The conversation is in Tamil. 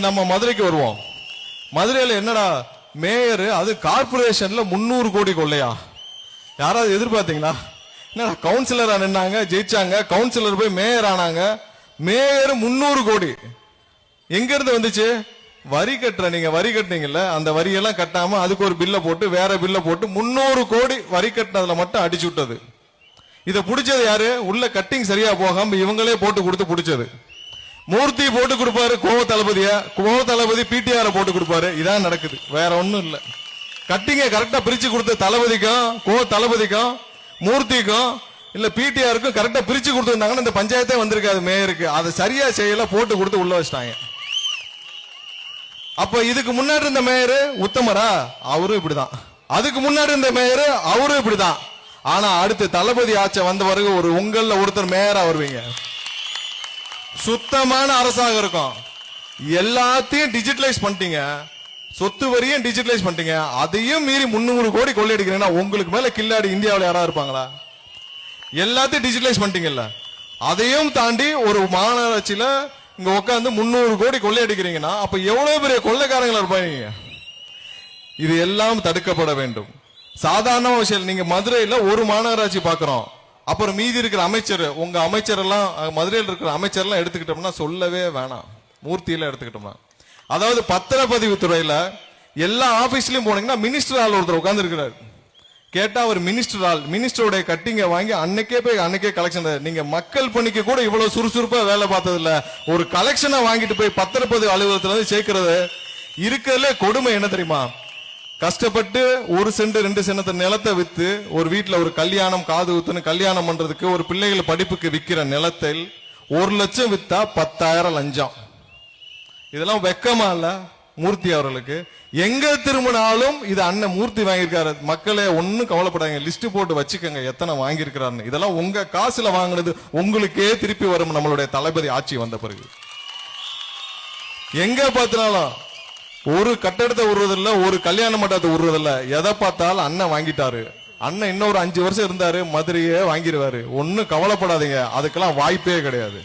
நம்ம மதுரைக்கு வருவோம். மதுரையில என்னடா மேயர், அது கார்பரேஷன்ல 300 கோடி கொள்ளையா? யாராவது எதிர்பார்த்தீங்களா? என்னடா கவுன்சிலரா நின்னாங்க, ஜெயிச்சாங்க, கவுன்சிலர் போய் மேயர் ஆனாங்க. மேயர் 300 கோடி எங்க இருந்து வந்துச்சு? வரி கட்டுற, நீங்க வரி கட்டினீங்கல்ல, அந்த வரியெல்லாம் கட்டாம அதுக்கு ஒரு பில்ல போட்டு வேற பில்ல போட்டு 300 கோடி வரி கட்டினதுல மட்டும் அடிச்சு விட்டது. இதை பிடிச்சது யாரு? உள்ள கட்டிங் சரியா போகாம இவங்களே போட்டு கொடுத்து பிடிச்சது. மூர்த்தி போட்டு கொடுப்பாரு கோவ தளபதி பிடிஆர் போட்டு கொடுப்பாரு. இதான் நடக்குது, வேற ஒண்ணும் இல்ல. கட்டிங்க கரெக்டா பிரிச்சு கொடுத்த தளபதிக்கும் தளபதிக்கும் மூர்த்திக்கும் இல்ல பிடிஆருக்கும் கரெக்டா பிரிச்சு கொடுத்துருந்தாங்கன்னா இந்த பஞ்சாயத்தே வந்திருக்காது மேயருக்கு. அதை சரியா செய்யல, போட்டு கொடுத்து உள்ள வச்சிட்டாங்க. அப்ப இதுக்கு முன்னாடி இருந்த மேயரு உத்தமரா? அவரும் இப்படிதான். அதுக்கு முன்னாடி இருந்த மேயரு அவரும் இப்படிதான். ஆனா அடுத்து தளபதி ஆட்சி வந்த பிறகு ஒரு உங்கள ஒருத்தர் மேயரா வருவீங்க. சுத்தமான அரசாங்கம் இருக்கும். எல்லாத்தையும் டிஜிட்டலைஸ் பண்ணிட்டீங்க, சொத்து வரியும் டிஜிட்டலைஸ் பண்ணிட்டீங்க. அதையும் மீறி 300 கோடி கொள்ளையடிக்கிறீங்கன்னா உங்களுக்கு மேல கில்லாடி இந்தியாவில் யாராவது இருப்பாங்களா? எல்லாத்தையும் டிஜிட்டலைஸ் பண்ணிட்டீங்கல்ல, அதையும் தாண்டி ஒரு மாநகராட்சியில இங்க உட்காந்து 300 கோடி கொள்ளையடிக்கிறீங்கன்னா அப்ப எவ்வளவு பெரிய கொள்ளைக்காரங்களா இருப்பாங்க? இது எல்லாம் தடுக்கப்பட வேண்டும். சாதாரண விஷயம். நீங்க மதுரையில ஒரு மாநகராட்சி பாக்குறோம், அப்புறம் மீதி இருக்கிற அமைச்சர், உங்க அமைச்சர் எல்லாம் மதுரையில் இருக்கிற அமைச்சர் எல்லாம் எடுத்துக்கிட்டோம்னா சொல்லவே வேணாம். மூர்த்தியில எடுத்துக்கிட்டோம்னா, அதாவது பத்திரப்பதிவு துறையில எல்லா ஆபீஸ்லயும் போனீங்கன்னா மினிஸ்டர் ஆள் ஒருத்தர் உட்கார்ந்து இருக்கிறார். கேட்டா அவர் மினிஸ்டர் ஆள், மினிஸ்டருடைய கட்டிங்க வாங்கி அன்னைக்கே கலெக்ஷன். நீங்க மக்கள் பணிக்கு கூட இவ்வளவு சுறுசுறுப்பா வேலை பார்த்தது இல்ல. ஒரு கலெக்ஷனை வாங்கிட்டு போய் பத்திரப்பதிவு அலுவலகத்துல இருந்து சேர்க்கிறது இருக்கிறதுல கொடுமை என்ன தெரியுமா? கஷ்டப்பட்டு 1 சென்ட் 2 சென்ட் நிலத்தை வித்து ஒரு வீட்டுல ஒரு கல்யாணம், காது ஊத்துன்னு கல்யாணம் பண்றதுக்கு ஒரு பிள்ளைகள் படிப்புக்கு விற்கிற நிலத்தில் 1 லட்சம் வித்தா 10,000 லஞ்சம். இதெல்லாம் வெக்கமா இல்ல மூர்த்தி அவர்களுக்கு? எங்க திரும்பினாலும் இது அண்ணன் மூர்த்தி வாங்கியிருக்காரு. மக்களே ஒன்னும் கவலைப்படாங்க, லிஸ்ட் போட்டு வச்சுக்கோங்க எத்தனை வாங்கியிருக்கிறாருன்னு. இதெல்லாம் உங்க காசுல வாங்கினது உங்களுக்கே திருப்பி வரும் நம்மளுடைய தளபதி ஆட்சி வந்த பிறகு. எங்க பார்த்தாலும் ஒரு கட்டடத்தை உருவதில்ல, ஒரு கல்யாண மண்டபத்தை உருவதில்ல. எதை பார்த்தாலும் அண்ணன் வாங்கிட்டாரு, அண்ணன் இன்னொரு 5 வருஷம் இருந்தாரு மதுரையே வாங்கிடுவாரு. ஒன்னும் கவலைப்படாதீங்க, அதுக்கெல்லாம் வாய்ப்பே கிடையாது.